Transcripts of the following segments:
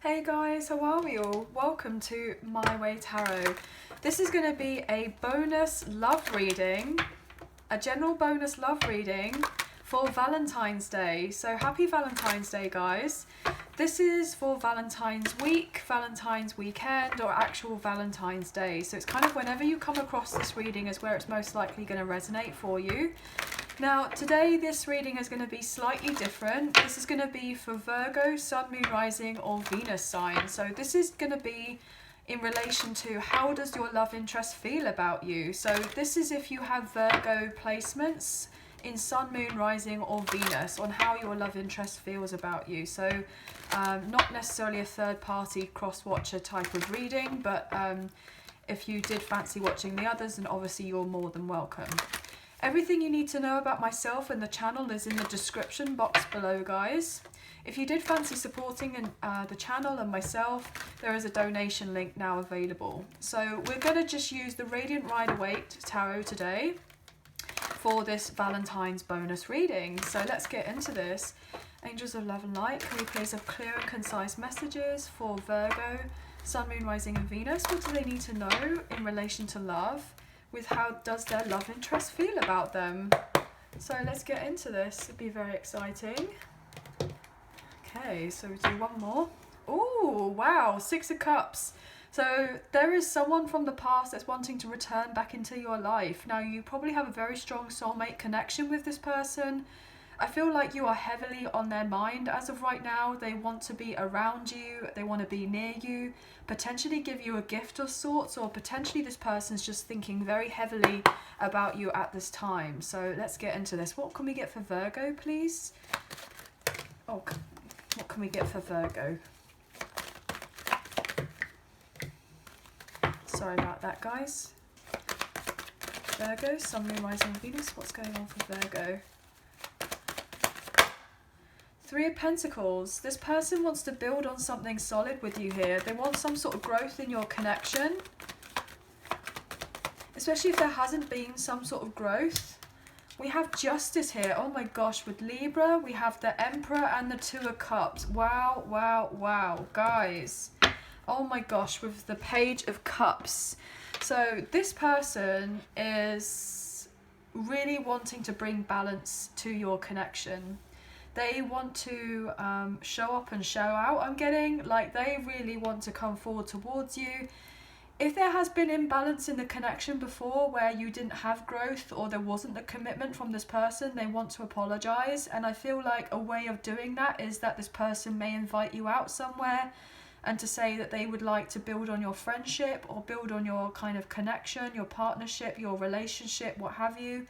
Hey guys, how are we all? Welcome to My Way Tarot. This is going to be a bonus love reading, a general bonus love reading for Valentine's Day. So happy Valentine's Day, guys. This is for Valentine's week, Valentine's weekend, or actual Valentine's Day. So it's kind of whenever you come across this reading is where it's most likely going to resonate for you. Now, today this reading is going to be slightly different. This is going to be for Virgo, Sun, Moon, Rising, or Venus sign. So this is going to be in relation to how does your love interest feel about you. So this is if you have Virgo placements in Sun, Moon, Rising, or Venus on how your love interest feels about you. So not necessarily a third party cross-watcher type of reading, but if you did fancy watching the others, then obviously you're more than welcome. Everything you need to know about myself and the channel is in the description box below, guys. If you did fancy supporting the channel and myself, there is a donation link now available. So we're going to just use the Radiant Rider-Waite Tarot today for this Valentine's bonus reading. So let's get into this. Angels of Love and Light, can we please have clear and concise messages for Virgo, Sun, Moon, Rising, and Venus? What do they need to know in relation to love? With how does their love interest feel about them? So let's get into this. It'll be very exciting. Okay, so we do one more. Oh, wow, Six of Cups. So there is someone from the past that's wanting to return back into your life. Now, you probably have a very strong soulmate connection with this person. I feel like you are heavily on their mind as of right now. They want to be around you, they want to be near you, potentially give you a gift of sorts, or potentially this person's just thinking very heavily about you at this time. So let's get into this. What can we get for Virgo, please? Oh, what can we get for Virgo? Sorry about that, guys. Virgo, Sun, Moon, Rising, Venus. What's going on for Virgo? Three of Pentacles. This person wants to build on something solid with you here. They want some sort of growth in your connection. Especially if there hasn't been some sort of growth. We have Justice here. Oh my gosh, with Libra, we have the Emperor and the Two of Cups. Wow, wow, wow. Guys. Oh my gosh, with the Page of Cups. So this person is really wanting to bring balance to your connection. They want to show up and show out, I'm getting. Like, they really want to come forward towards you. If there has been imbalance in the connection before where you didn't have growth or there wasn't the commitment from this person, they want to apologise. And I feel like a way of doing that is that this person may invite you out somewhere and to say that they would like to build on your friendship or build on your kind of connection, your partnership, your relationship, what have you,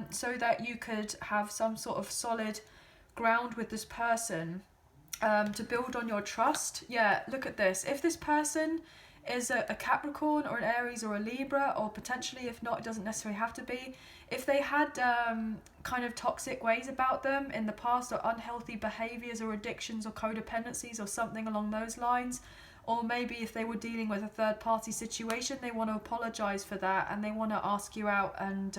so that you could have some sort of solid ground with this person, to build on your trust. Yeah, look at this. If this person is a Capricorn or an Aries or a Libra, or potentially, if not, it doesn't necessarily have to be, if they had kind of toxic ways about them in the past, or unhealthy behaviours or addictions or codependencies or something along those lines, or maybe if they were dealing with a third party situation, they want to apologise for that and they want to ask you out and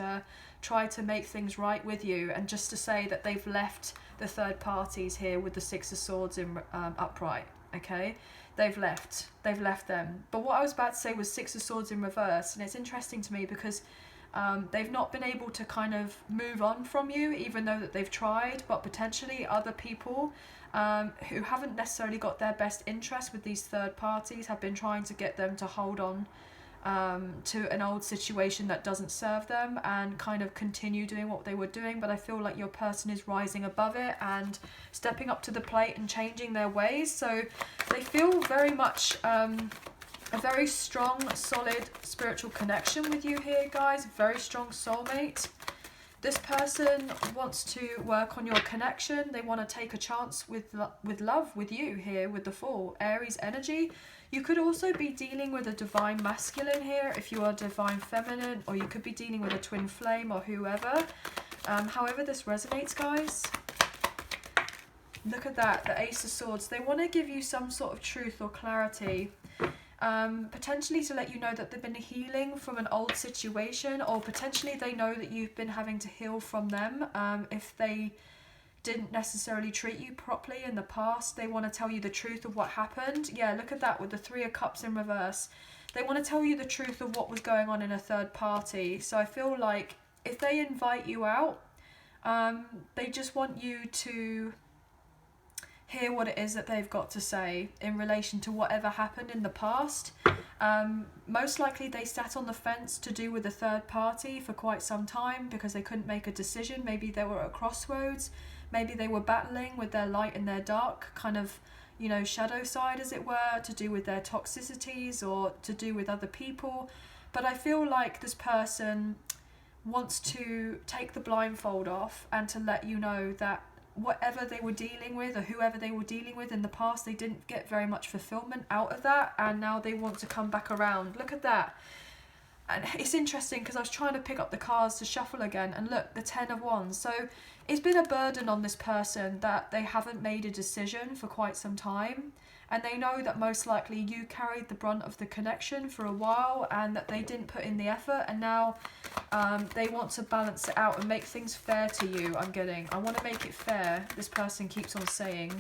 try to make things right with you, and just to say that they've left the third parties here with the Six of Swords in upright. Okay, they've left them. But what I was about to say was Six of Swords in reverse, and it's interesting to me because they've not been able to kind of move on from you, even though that they've tried. But potentially other people who haven't necessarily got their best interest with these third parties have been trying to get them to hold on to an old situation that doesn't serve them and kind of continue doing what they were doing. But I feel like your person is rising above it and stepping up to the plate and changing their ways. So they feel very much a very strong, solid spiritual connection with you here, guys. Very strong soulmate. This person wants to work on your connection. They want to take a chance with love with you here with the Fool. Aries energy. You could also be dealing with a divine masculine here if you are divine feminine, or you could be dealing with a twin flame or whoever. However this resonates, guys. Look at that, the Ace of Swords. They want to give you some sort of truth or clarity. Potentially to let you know that they've been healing from an old situation, or potentially they know that you've been having to heal from them. If they didn't necessarily treat you properly in the past. They want to tell you the truth of what happened. Yeah, look at that with the Three of Cups in reverse. They want to tell you the truth of what was going on in a third party. So I feel like if they invite you out, they just want you to hear what it is that they've got to say in relation to whatever happened in the past. Most likely they sat on the fence to do with a third party for quite some time because they couldn't make a decision. Maybe they were at a crossroads. Maybe they were battling with their light and their dark kind of, you know, shadow side, as it were, to do with their toxicities or to do with other people. But I feel like this person wants to take the blindfold off and to let you know that whatever they were dealing with or whoever they were dealing with in the past, they didn't get very much fulfillment out of that, and now they want to come back around. Look at that. And it's interesting because I was trying to pick up the cards to shuffle again, and look, the 10 of Wands. So it's been a burden on this person that they haven't made a decision for quite some time, and they know that most likely you carried the brunt of the connection for a while and that they didn't put in the effort, and now they want to balance it out and make things fair to you. I want to make it fair, this person keeps on saying.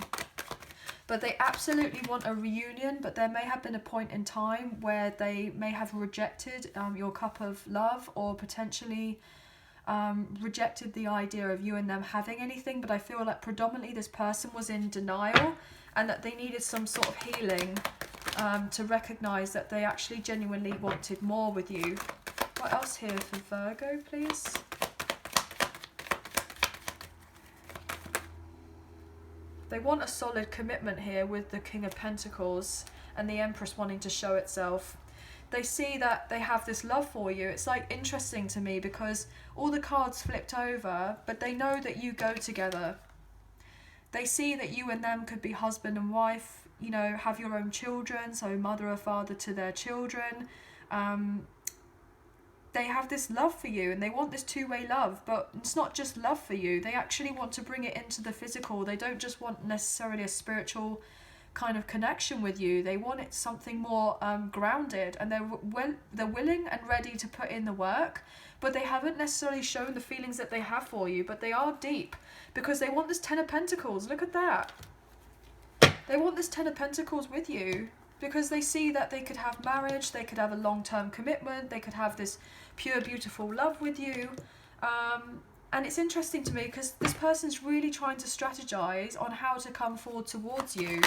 But they absolutely want a reunion, but there may have been a point in time where they may have rejected your cup of love, or potentially rejected the idea of you and them having anything. But I feel like predominantly this person was in denial, and that they needed some sort of healing to recognise that they actually genuinely wanted more with you. What else here for Virgo, please? They want a solid commitment here with the King of Pentacles and the Empress wanting to show itself. They see that they have this love for you. It's like interesting to me because all the cards flipped over, but they know that you go together. They see that you and them could be husband and wife, you know, have your own children, so mother or father to their children. They have this love for you and they want this two-way love, but it's not just love for you. They actually want to bring it into the physical. They don't just want necessarily a spiritual kind of connection with you. They want it something more grounded, and they're willing and ready to put in the work, but they haven't necessarily shown the feelings that they have for you, but they are deep because they want this 10 of Pentacles. Look at that. They want this 10 of Pentacles with you because they see that they could have marriage, they could have a long-term commitment, they could have this pure, beautiful love with you. And it's interesting to me because this person's really trying to strategize on how to come forward towards you.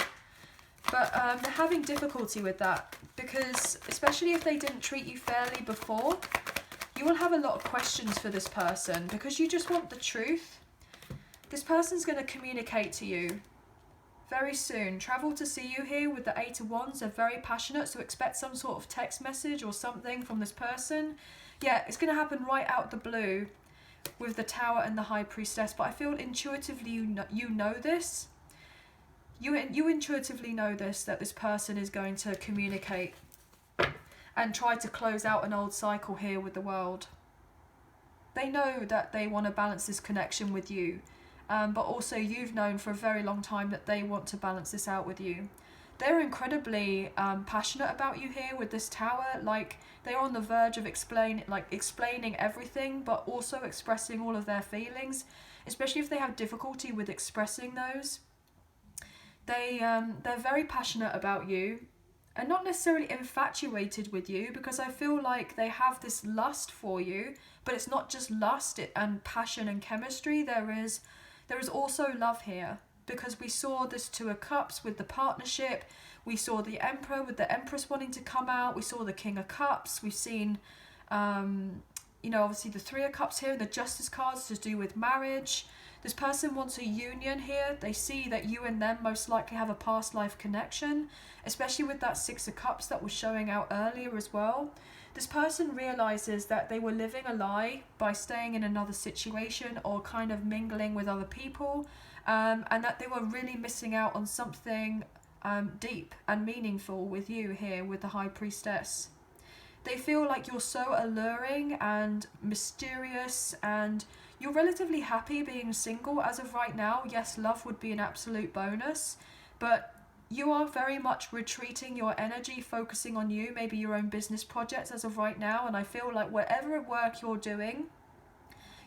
But they're having difficulty with that because, especially if they didn't treat you fairly before, you will have a lot of questions for this person because you just want the truth. This person's going to communicate to you very soon. Travel to see you here with the 8 of Wands. They're very passionate, so expect some sort of text message or something from this person. Yeah, it's going to happen right out the blue with the Tower and the High Priestess, but I feel intuitively you know this. You intuitively know this, that this person is going to communicate and try to close out an old cycle here with the World. They know that they want to balance this connection with you, but also you've known for a very long time that they want to balance this out with you. They're incredibly passionate about you here with this Tower. Like, they're on the verge of explaining everything, but also expressing all of their feelings, especially if they have difficulty with expressing those. They're very passionate about you and not necessarily infatuated with you, because I feel like they have this lust for you, but it's not just lust and passion and chemistry. There is also love here, because we saw this Two of Cups with the partnership. We saw the Emperor with the Empress wanting to come out. We saw the King of Cups. We've seen, you know, obviously the Three of Cups here, the Justice cards to do with marriage. This person wants a union here. They see that you and them most likely have a past life connection, especially with that Six of Cups that was showing out earlier as well. This person realizes that they were living a lie by staying in another situation or kind of mingling with other people, and that they were really missing out on something deep and meaningful with you here with the High Priestess. They feel like you're so alluring and mysterious, and you're relatively happy being single as of right now. Yes, love would be an absolute bonus, but you are very much retreating your energy, focusing on you, maybe your own business projects as of right now. And I feel like whatever work you're doing,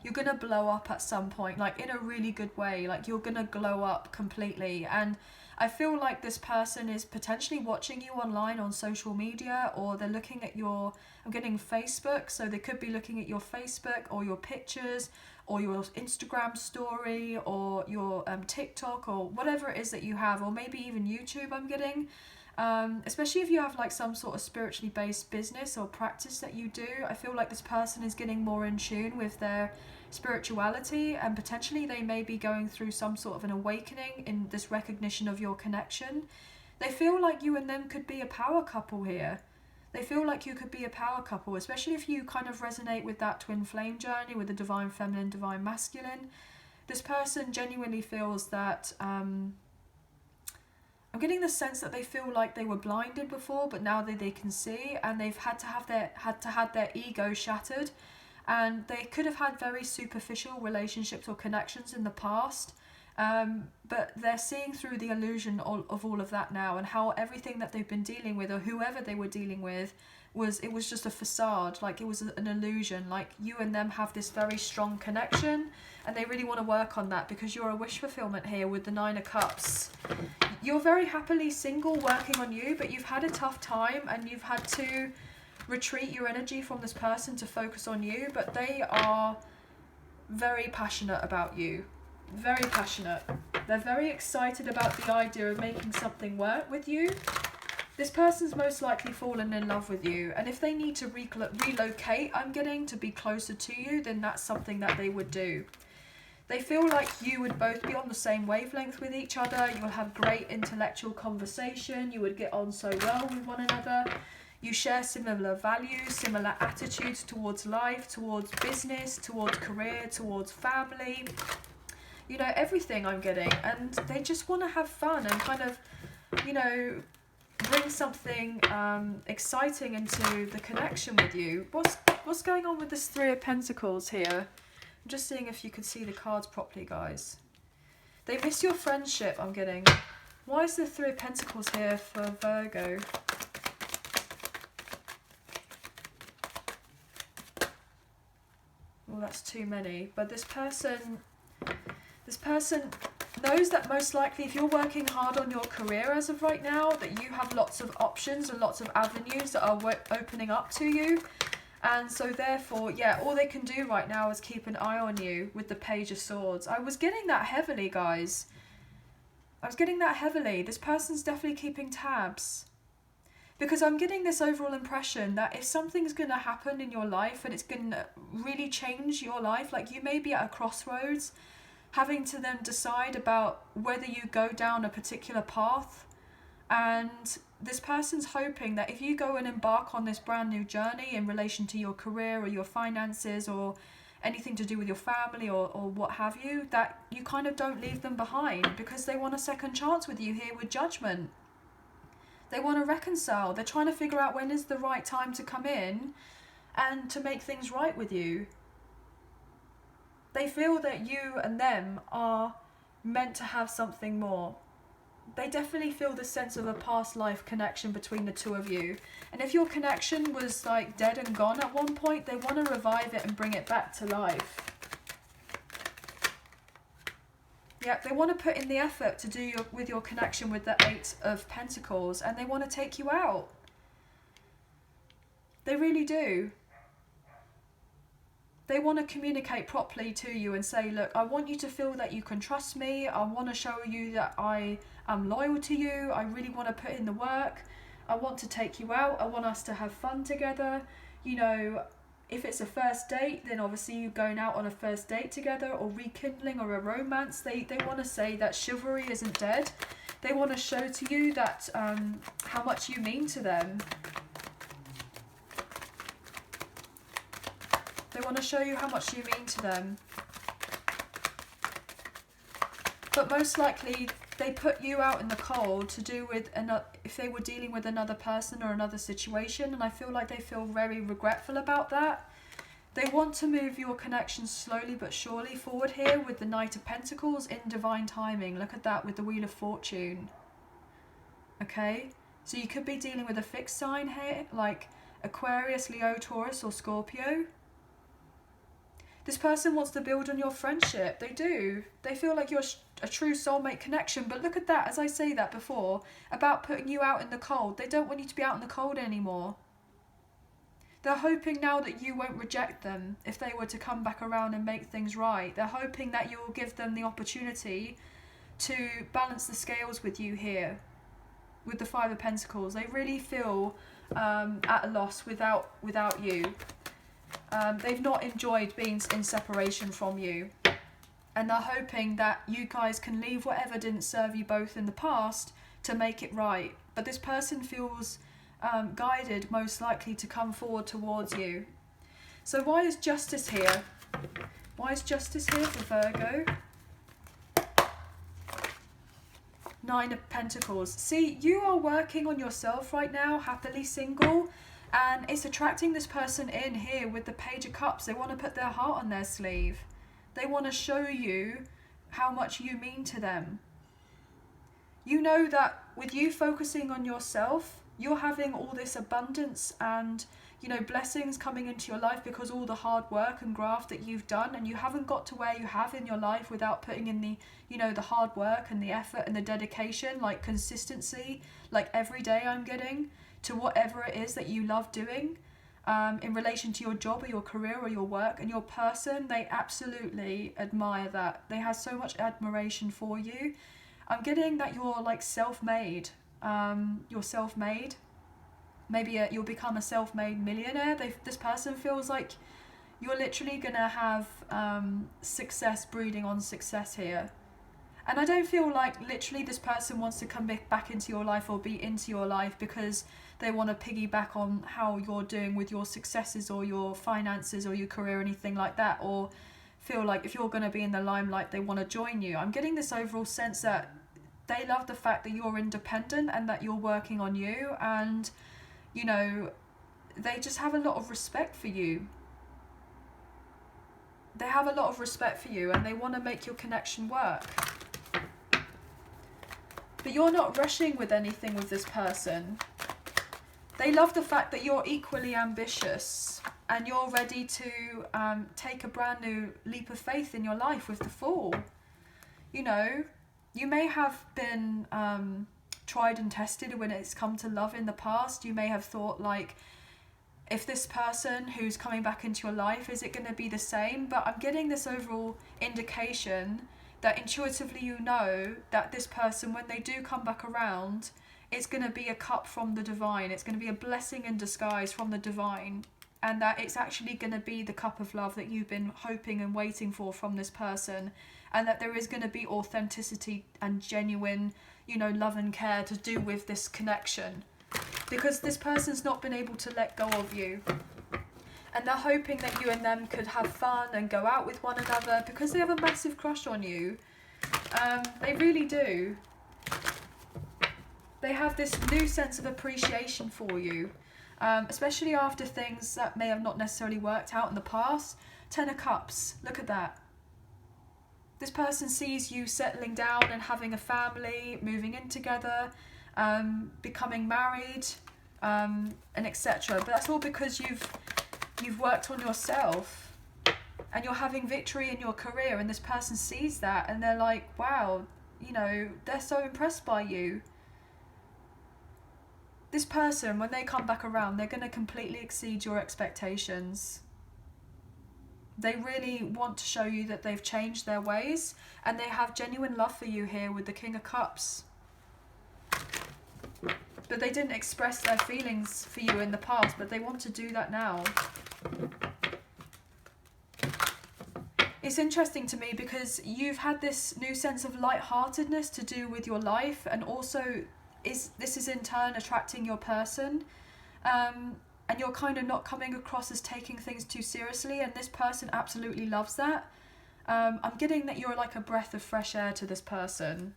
you're gonna blow up at some point, like in a really good way. Like you're gonna glow up completely. And I feel like this person is potentially watching you online on social media, or they're looking at your, I'm getting Facebook, so they could be looking at your Facebook or your pictures or your Instagram story or your TikTok or whatever it is that you have, or maybe even YouTube I'm getting. Especially if you have like some sort of spiritually based business or practice that you do, I feel like this person is getting more in tune with their spirituality, and potentially they may be going through some sort of an awakening in this recognition of your connection. They feel like you and them could be a power couple here. They feel like you could be a power couple, especially if you kind of resonate with that twin flame journey with the divine feminine, divine masculine. This person genuinely feels that I'm getting the sense that they feel like they were blinded before, but now they can see, and they've had to have their ego shattered, and they could have had very superficial relationships or connections in the past, but they're seeing through the illusion of all of that now, and how everything that they've been dealing with, or whoever they were dealing with, was just a facade. Like it was an illusion. Like you and them have this very strong connection, and they really want to work on that, because you're a wish fulfillment here with the 9 of Cups. You're very happily single, working on you, but you've had a tough time and you've had to retreat your energy from this person to focus on you, but they are very passionate about you. Very passionate. They're very excited about the idea of making something work with you. This person's most likely fallen in love with you, and if they need to relocate, I'm getting, to be closer to you, then that's something that they would do. They feel like you would both be on the same wavelength with each other. You will have great intellectual conversation. You would get on so well with one another. You share similar values, similar attitudes towards life, towards business, towards career, towards family. You know, everything I'm getting. And they just want to have fun and kind of, you know, bring something exciting into the connection with you. What's going on with this 3 of Pentacles here? I'm just seeing if you can see the cards properly, guys. They miss your friendship, I'm getting. Why is the 3 of Pentacles here for Virgo? Well, that's too many. But this person knows that most likely if you're working hard on your career as of right now, that you have lots of options and lots of avenues that are opening up to you. And so therefore, yeah, all they can do right now is keep an eye on you with the Page of Swords. I was getting that heavily, guys. I was getting that heavily. This person's definitely keeping tabs. Because I'm getting this overall impression that if something's going to happen in your life and it's going to really change your life, like you may be at a crossroads, having to then decide about whether you go down a particular path. And this person's hoping that if you go and embark on this brand new journey in relation to your career or your finances or anything to do with your family or what have you, that you kind of don't leave them behind, because they want a second chance with you here with Judgment. They want to reconcile. They're trying to figure out when is the right time to come in and to make things right with you. They feel that you and them are meant to have something more. They definitely feel the sense of a past life connection between the two of you. And if your connection was like dead and gone at one point, they want to revive it and bring it back to life. Yeah, they want to put in the effort to do with your connection with the 8 of Pentacles, and they want to take you out. They really do. They want to communicate properly to you and say, look, I want you to feel that you can trust me. I want to show you that I am loyal to you. I really want to put in the work. I want to take you out. I want us to have fun together. You know, if it's a first date, then obviously you're going out on a first date together, or rekindling or a romance. They want to say that chivalry isn't dead. They want to show to you that how much you mean to them. They want to show you how much you mean to them. But most likely they put you out in the cold to do with another, if they were dealing with another person or another situation, and I feel like they feel very regretful about that. They want to move your connection slowly but surely forward here with the Knight of Pentacles in divine timing. Look at that with the Wheel of Fortune. Okay, so you could be dealing with a fixed sign here, like Aquarius, Leo, Taurus or Scorpio. This person wants to build on your friendship. They do. They feel like you're a true soulmate connection. But look at that, as I say that before, about putting you out in the cold. They don't want you to be out in the cold anymore. They're hoping now that you won't reject them if they were to come back around and make things right. They're hoping that you'll give them the opportunity to balance the scales with you here, with the Five of Pentacles. They really feel at a loss without you. They've not enjoyed being in separation from you. And they're hoping that you guys can leave whatever didn't serve you both in the past to make it right. But this person feels guided, most likely, to come forward towards you. So why is justice here? Why is justice here for Virgo? Nine of Pentacles. See, you are working on yourself right now, happily single, and it's attracting this person in here with the Page of Cups. They want to put their heart on their sleeve. They want to show you how much you mean to them. You know that with you focusing on yourself, you're having all this abundance and, you know, blessings coming into your life because all the hard work and graft that you've done, and you haven't got to where you have in your life without putting in the, you know, the hard work and the effort and the dedication, like consistency, like every day I'm getting to whatever it is that you love doing in relation to your job or your career or your work. And your person, they absolutely admire that. They have so much admiration for you. I'm getting that you're like self-made. You're self-made. Maybe you'll become a self-made millionaire. This person feels like you're literally gonna have success breeding on success here. And I don't feel like literally this person wants to come back into your life or be into your life because they want to piggyback on how you're doing with your successes or your finances or your career or anything like that, or feel like if you're going to be in the limelight they want to join you. I'm getting this overall sense that they love the fact that you're independent and that you're working on you, and, you know, they just have a lot of respect for you. They have a lot of respect for you and they want to make your connection work. But you're not rushing with anything with this person. They love the fact that you're equally ambitious and you're ready to take a brand new leap of faith in your life with the Fool. You know, you may have been tried and tested when it's come to love in the past. You may have thought, like, if this person who's coming back into your life, is it going to be the same? But I'm getting this overall indication that intuitively you know that this person, when they do come back around, it's going to be a cup from the divine. It's going to be a blessing in disguise from the divine. And that it's actually going to be the cup of love that you've been hoping and waiting for from this person. And that there is going to be authenticity and genuine, you know, love and care to do with this connection. Because this person's not been able to let go of you. And they're hoping that you and them could have fun and go out with one another because they have a massive crush on you. They really do. They have this new sense of appreciation for you, especially after things that may have not necessarily worked out in the past. 10 of Cups, look at that. This person sees you settling down and having a family, moving in together, becoming married, and etc. But that's all because you've worked on yourself and you're having victory in your career, and this person sees that and they're like, wow, you know, they're so impressed by you. This person, when they come back around, they're going to completely exceed your expectations. They really want to show you that they've changed their ways, and they have genuine love for you here with the King of Cups. But they didn't express their feelings for you in the past, but they want to do that now. It's interesting to me because you've had this new sense of lightheartedness to do with your life, and also this is in turn attracting your person. And you're kind of not coming across as taking things too seriously, and this person absolutely loves that. I'm getting that you're like a breath of fresh air to this person.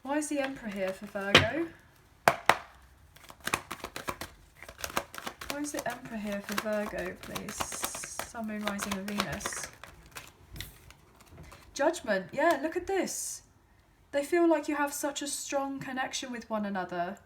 Why is the Emperor here for Virgo? Why is the Emperor here for Virgo, please? Sun, Moon, Rising and Venus. Judgment. Yeah, look at this. They feel like you have such a strong connection with one another.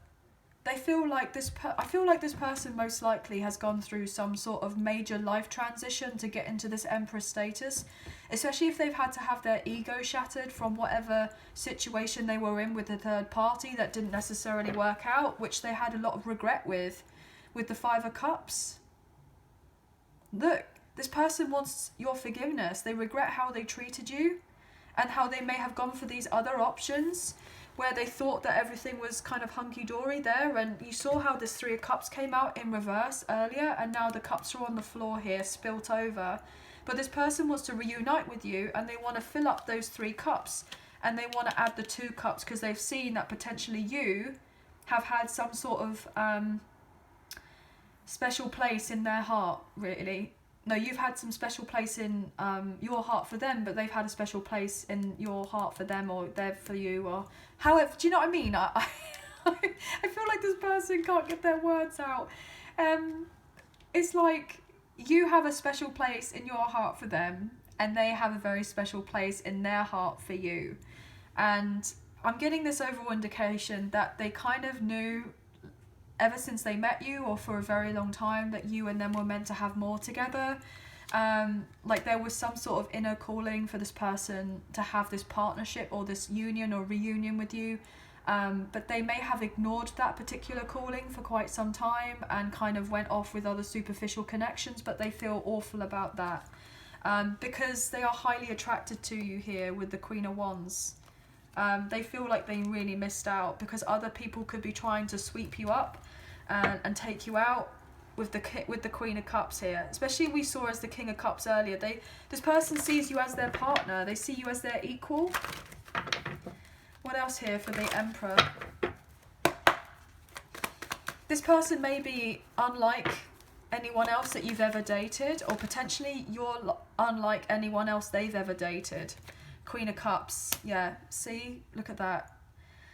they feel like I feel like this person most likely has gone through some sort of major life transition to get into this Empress status, especially if they've had to have their ego shattered from whatever situation they were in with the third party that didn't necessarily work out, which they had a lot of regret with the Five of Cups. Look, this person wants your forgiveness. They regret how they treated you and how they may have gone for these other options where they thought that everything was kind of hunky-dory there, and you saw how this Three of Cups came out in reverse earlier, and now the cups are on the floor here, spilt over. But this person wants to reunite with you, and they want to fill up those 3 cups, and they want to add the 2 cups because they've seen that potentially you have had some sort of special place in their heart, really. No, you've had some special place in your heart for them, but they've had a special place in your heart for them, or they're for you, or however. Do you know what I mean? I feel like this person can't get their words out. It's like you have a special place in your heart for them, and they have a very special place in their heart for you. And I'm getting this overall indication that they kind of knew ever since they met you, or for a very long time, that you and them were meant to have more together. Like there was some sort of inner calling for this person to have this partnership or this union or reunion with you, but they may have ignored that particular calling for quite some time and kind of went off with other superficial connections, but they feel awful about that because they are highly attracted to you here with the Queen of Wands. They feel like they really missed out because other people could be trying to sweep you up and take you out with the Queen of Cups here. Especially we saw as the King of Cups earlier. This person sees you as their partner. They see you as their equal. What else here for the Emperor? This person may be unlike anyone else that you've ever dated, or potentially you're unlike anyone else they've ever dated. Queen of Cups, yeah, see, look at that.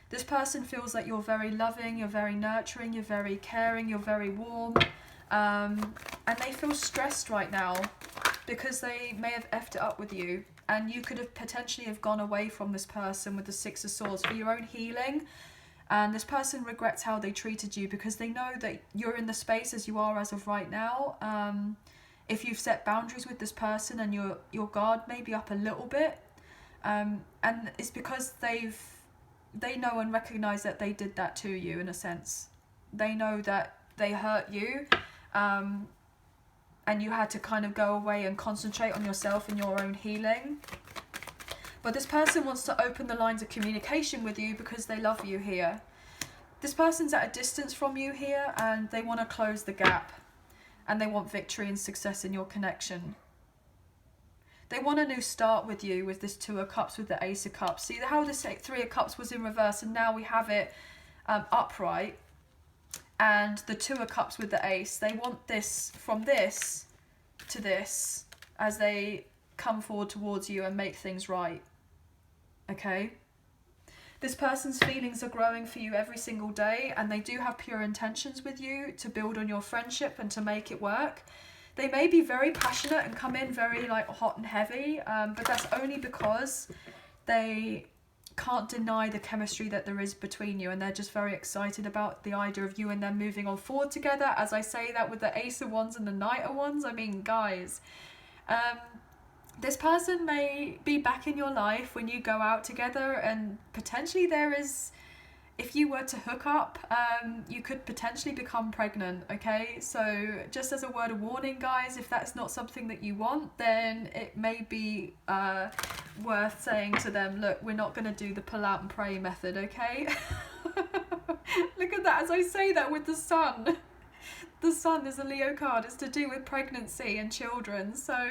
This person feels like you're very loving, you're very nurturing, you're very caring, you're very warm, and they feel stressed right now because they may have effed it up with you, and you could have potentially have gone away from this person with the Six of Swords for your own healing, and this person regrets how they treated you because they know that you're in the space as you are as of right now. If you've set boundaries with this person and your guard may be up a little bit, and it's because they know and recognise that they did that to you in a sense. They know that they hurt you, and you had to kind of go away and concentrate on yourself and your own healing. But this person wants to open the lines of communication with you because they love you here. This person's at a distance from you here, and they want to close the gap, and they want victory and success in your connection. They want a new start with you with this Two of Cups with the Ace of Cups. See how this Three of Cups was in reverse, and now we have it upright. And the Two of Cups with the Ace. They want this from this to this as they come forward towards you and make things right. Okay? This person's feelings are growing for you every single day, and they do have pure intentions with you to build on your friendship and to make it work. They may be very passionate and come in very like hot and heavy, but that's only because they can't deny the chemistry that there is between you, and they're just very excited about the idea of you and them moving on forward together. As I say that with the Ace of Wands and the Knight of Wands, I mean, guys, this person may be back in your life when you go out together, and potentially there is, if you were to hook up, you could potentially become pregnant, okay? So just as a word of warning, guys, if that's not something that you want, then it may be worth saying to them, look, we're not going to do the pull out and pray method, okay? Look at that, as I say that with the Sun. The Sun is a Leo card. It's to do with pregnancy and children. So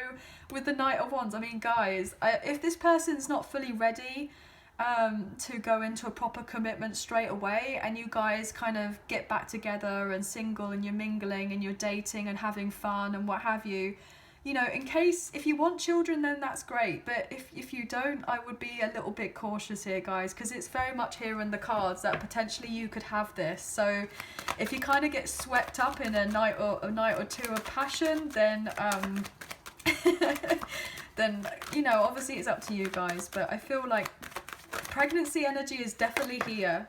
with the Knight of Wands, I mean, guys, if this person's not fully ready to go into a proper commitment straight away, and you guys kind of get back together and single and you're mingling and you're dating and having fun and what have you, you know, in case if you want children, then that's great, but if you don't, I would be a little bit cautious here, guys, because it's very much here in the cards that potentially you could have this. So if you kind of get swept up in a night or two of passion, then then, you know, obviously it's up to you guys, but I feel like pregnancy energy is definitely here.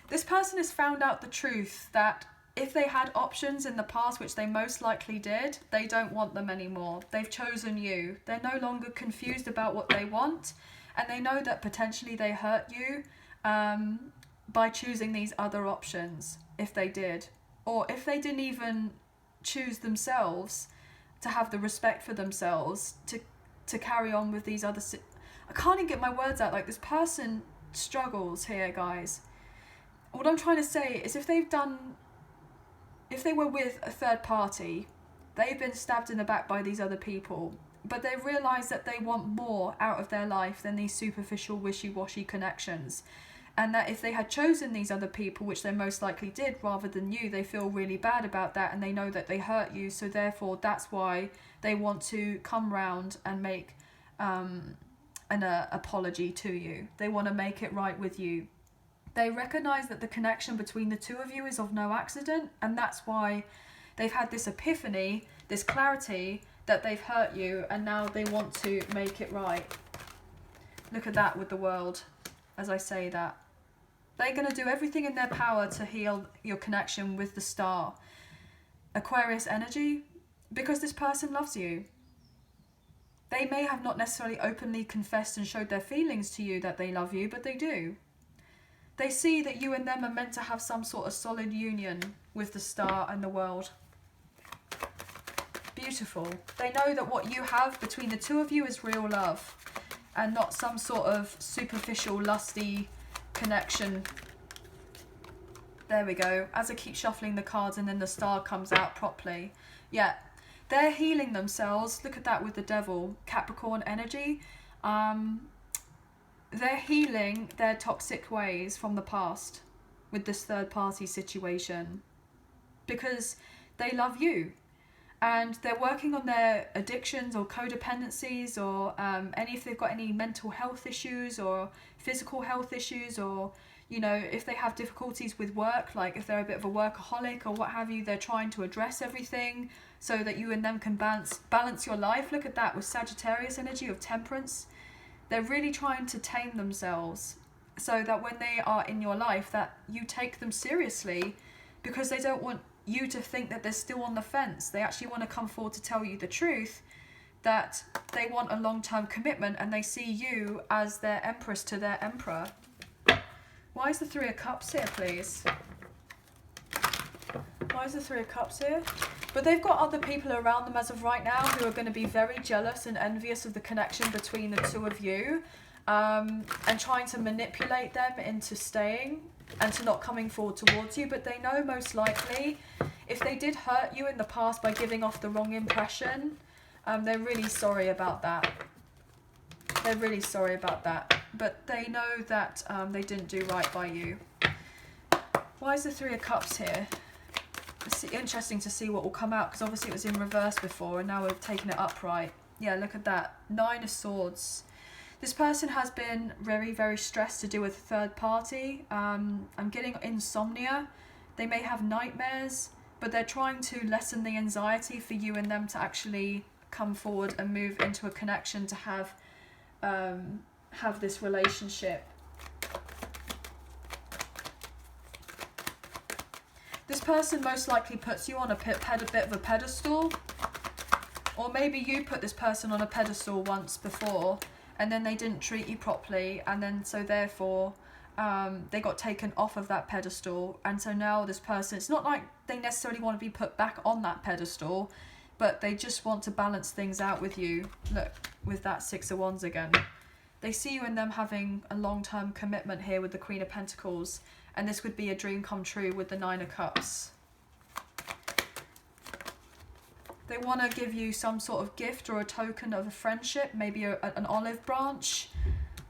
This person has found out the truth that if they had options in the past, which they most likely did, they don't want them anymore. They've chosen you. They're no longer confused about what they want, and they know that potentially they hurt you by choosing these other options, if they did. Or if they didn't even choose themselves to have the respect for themselves to carry on with these other... I can't even get my words out. Like, this person struggles here, guys. What I'm trying to say is if they were with a third party, they've been stabbed in the back by these other people, but they realise that they want more out of their life than these superficial, wishy-washy connections. And that if they had chosen these other people, which they most likely did, rather than you, they feel really bad about that, and they know that they hurt you, so therefore that's why they want to come round and make an apology to you. They want to make it right with you. They recognise that the connection between the two of you is of no accident, and that's why they've had this epiphany, this clarity that they've hurt you, and now they want to make it right. Look at that with the world, as I say that. They're going to do everything in their power to heal your connection with the star. Aquarius energy, because this person loves you. They may have not necessarily openly confessed and showed their feelings to you that they love you, but they do. They see that you and them are meant to have some sort of solid union with the star and the world. Beautiful. They know that what you have between the two of you is real love and not some sort of superficial, lusty connection. There we go. As I keep shuffling the cards and then the star comes out properly. Yeah, they're healing themselves. Look at that with the devil. Capricorn energy. They're healing their toxic ways from the past with this third party situation because they love you, and they're working on their addictions or codependencies, or if they've got any mental health issues or physical health issues, or if they have difficulties with work, like if they're a bit of a workaholic or what have you, they're trying to address everything so that you and them can balance your life. Look at that with Sagittarius energy of temperance. They're really trying to tame themselves so that when they are in your life that you take them seriously, because they don't want you to think that they're still on the fence. They actually want to come forward to tell you the truth, that they want a long-term commitment and they see you as their empress to their emperor. Why is the Three of Cups here, please? Why is the Three of Cups here? But they've got other people around them as of right now who are going to be very jealous and envious of the connection between the two of you, and trying to manipulate them into staying and to not coming forward towards you. But they know most likely if they did hurt you in the past by giving off the wrong impression, they're really sorry about that. They're really sorry about that. But they know that they didn't do right by you. Why is the Three of Cups here? It's interesting to see what will come out, because obviously it was in reverse before and now we've taken it upright. Yeah, look at that. Nine of Swords. This person has been very, very stressed to do with a third party. I'm getting insomnia. They may have nightmares, but they're trying to lessen the anxiety for you and them to actually come forward and move into a connection to have this relationship. This person most likely puts you on a bit of a pedestal, or maybe you put this person on a pedestal once before and then they didn't treat you properly, and then so therefore they got taken off of that pedestal, and so now this person, it's not like they necessarily want to be put back on that pedestal, but they just want to balance things out with you. Look, with that Six of Wands again. They see you and them having a long-term commitment here with the Queen of Pentacles. And this would be a dream come true with the Nine of Cups. They want to give you some sort of gift or a token of a friendship, maybe an olive branch.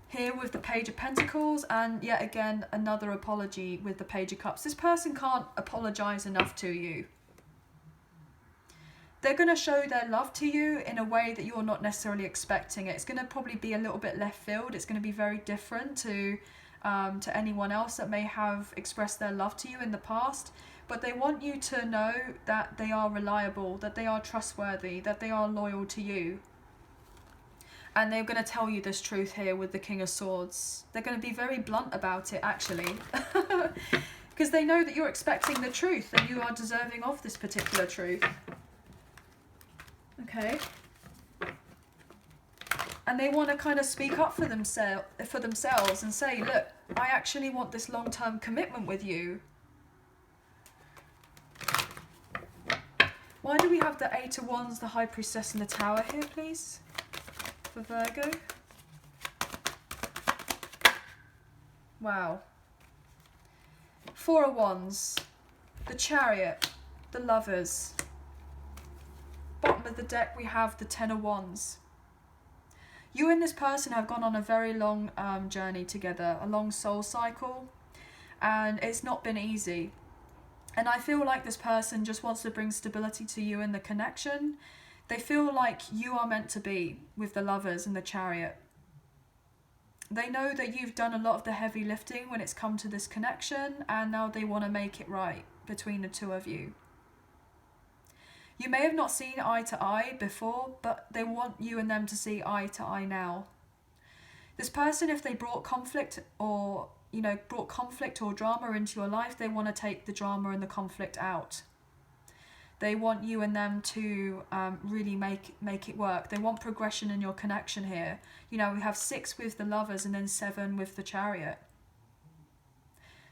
Here with the Page of Pentacles, and yet again another apology with the Page of Cups. This person can't apologise enough to you. They're going to show their love to you in a way that you're not necessarily expecting it. It's going to probably be a little bit left field. It's going to be very different to anyone else that may have expressed their love to you in the past, but they want you to know that they are reliable, that they are trustworthy, that they are loyal to you. And they're going to tell you this truth here with the King of Swords. They're going to be very blunt about it, actually. Because they know that you're expecting the truth and you are deserving of this particular truth. Okay. And they want to kind of speak up for themselves and say, look, I actually want this long-term commitment with you. Why do we have the Eight of Wands, the High Priestess and the Tower here, please? For Virgo. Wow. Four of Wands, the Chariot, the Lovers. Bottom of the deck we have the Ten of Wands. You and this person have gone on a very long journey together, a long soul cycle, and it's not been easy. And I feel like this person just wants to bring stability to you in the connection. They feel like you are meant to be with the Lovers and the Chariot. They know that you've done a lot of the heavy lifting when it's come to this connection, and now they want to make it right between the two of you. You may have not seen eye to eye before, but they want you and them to see eye to eye now. This person, if they brought conflict or, brought conflict or drama into your life, they want to take the drama and the conflict out. They want you and them to really make it work. They want progression in your connection here. We have 6 with the Lovers and then 7 with the Chariot.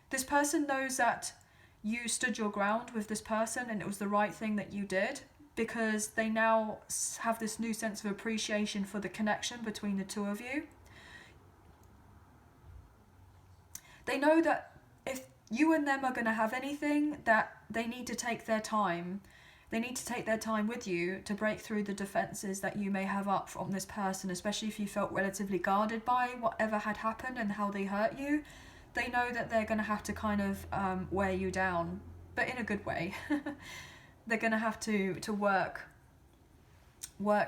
This person knows that you stood your ground with this person and it was the right thing that you did, because they now have this new sense of appreciation for the connection between the two of you. They know that if you and them are going to have anything, that they need to take their time. They need to take their time with you to break through the defences that you may have up from this person, especially if you felt relatively guarded by whatever had happened and how they hurt you. They know that they're going to have to kind of wear you down, but in a good way. They're going to have to work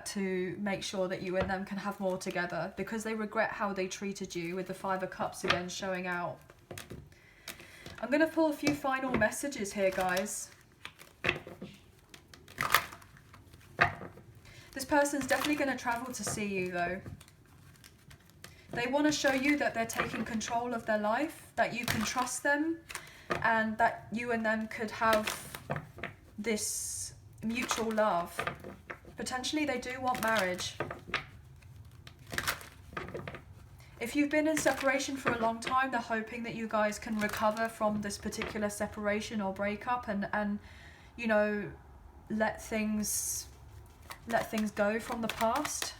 to make sure that you and them can have more together, because they regret how they treated you, with the 5 of Cups again showing out. I'm going to pull a few final messages here, guys. This person's definitely going to travel to see you, though. They want to show you that they're taking control of their life, that you can trust them, and that you and them could have this mutual love. Potentially they do want marriage. If you've been in separation for a long time, they're hoping that you guys can recover from this particular separation or breakup and let things go from the past.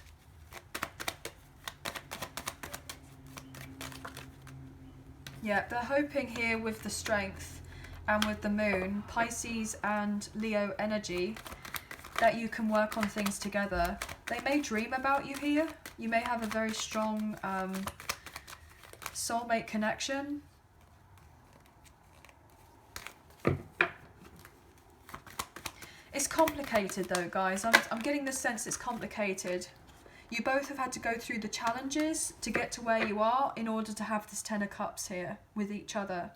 Yeah, they're hoping here with the Strength and with the Moon, Pisces and Leo energy, that you can work on things together. They may dream about you here. You may have a very strong soulmate connection. It's complicated though, guys. I'm getting the sense it's complicated. You both have had to go through the challenges to get to where you are in order to have this 10 of Cups here with each other.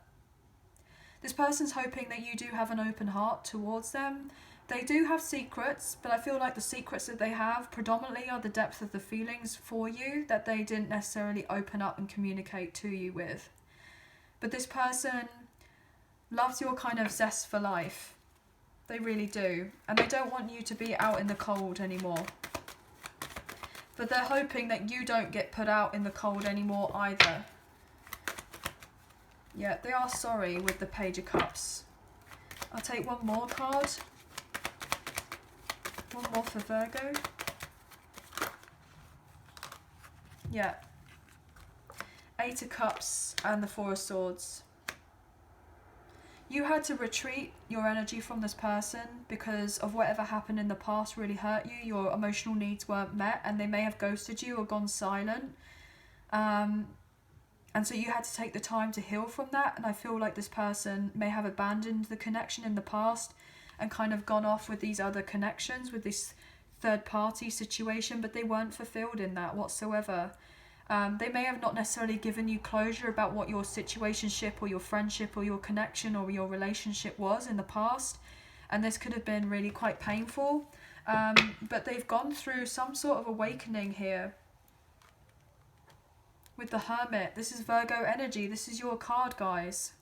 This person's hoping that you do have an open heart towards them. They do have secrets, but I feel like the secrets that they have predominantly are the depth of the feelings for you that they didn't necessarily open up and communicate to you with. But this person loves your kind of zest for life. They really do. And they don't want you to be out in the cold anymore. But they're hoping that you don't get put out in the cold anymore either. Yeah, they are sorry with the Page of Cups. I'll take one more card. One more for Virgo. Yeah. 8 of Cups and the 4 of Swords. You had to retreat your energy from this person because of whatever happened in the past really hurt you. Your emotional needs weren't met and they may have ghosted you or gone silent. And so you had to take the time to heal from that. And I feel like this person may have abandoned the connection in the past and kind of gone off with these other connections, with this third party situation, but they weren't fulfilled in that whatsoever. They may have not necessarily given you closure about what your situationship or your friendship or your connection or your relationship was in the past, and this could have been really quite painful, but they've gone through some sort of awakening here. with the Hermit. This is Virgo energy. This is your card, guys.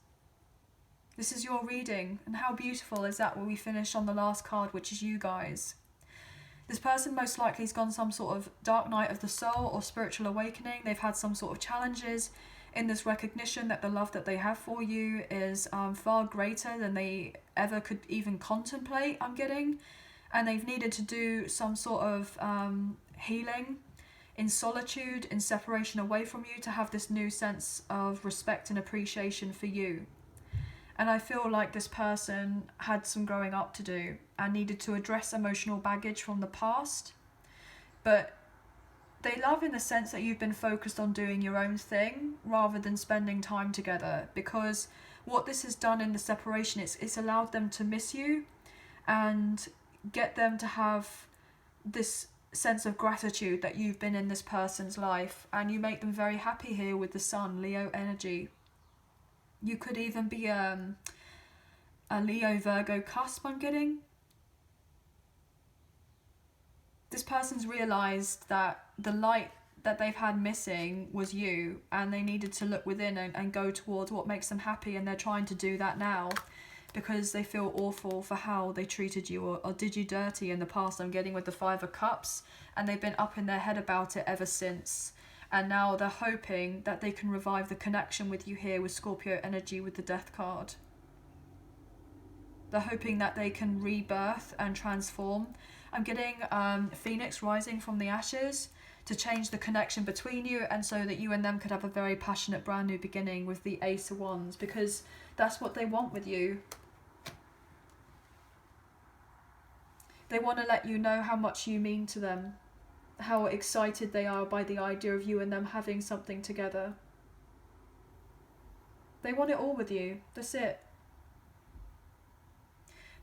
This is your reading. And how beautiful is that when we finish on the last card, which is you guys. This person most likely has gone some sort of dark night of the soul or spiritual awakening. They've had some sort of challenges in this recognition that the love that they have for you is far greater than they ever could even contemplate, I'm getting. And they've needed to do some sort of healing in solitude, in separation away from you, to have this new sense of respect and appreciation for you. And I feel like this person had some growing up to do and needed to address emotional baggage from the past. But they love in the sense that you've been focused on doing your own thing rather than spending time together, because what this has done in the separation is it's allowed them to miss you and get them to have this sense of gratitude that you've been in this person's life, and you make them very happy here with the Sun, Leo energy. You could even be a Leo Virgo cusp, I'm getting. This person's realised that the light that they've had missing was you, and they needed to look within and go towards what makes them happy, and they're trying to do that now because they feel awful for how they treated you or did you dirty in the past, I'm getting, with the Five of Cups, and they've been up in their head about it ever since. And now they're hoping that they can revive the connection with you here with Scorpio energy with the Death card. They're hoping that they can rebirth and transform. I'm getting Phoenix rising from the ashes to change the connection between you, and so that you and them could have a very passionate brand new beginning with the Ace of Wands, because that's what they want with you. They want to let you know how much you mean to them, how excited they are by the idea of you and them having something together. They want it all with you. That's it.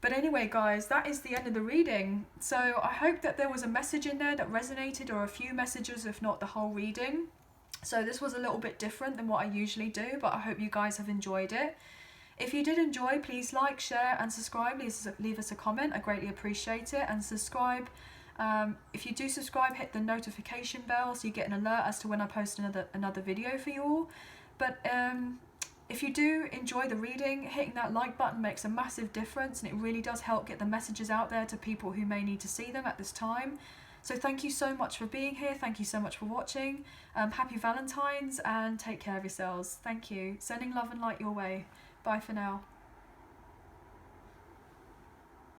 But anyway, guys, that is the end of the reading. So I hope that there was a message in there that resonated, or a few messages, if not the whole reading. So this was a little bit different than what I usually do, but I hope you guys have enjoyed it. If you did enjoy, please like, share and subscribe. Leave us a comment. I greatly appreciate it. And subscribe. If you do subscribe, hit the notification bell so you get an alert as to when I post another video for you all. But if you do enjoy the reading, hitting that like button makes a massive difference, and it really does help get the messages out there to people who may need to see them at this time. So thank you so much for being here. Thank you so much for watching. Happy Valentine's, and take care of yourselves. Thank you. Sending love and light your way. Bye for now.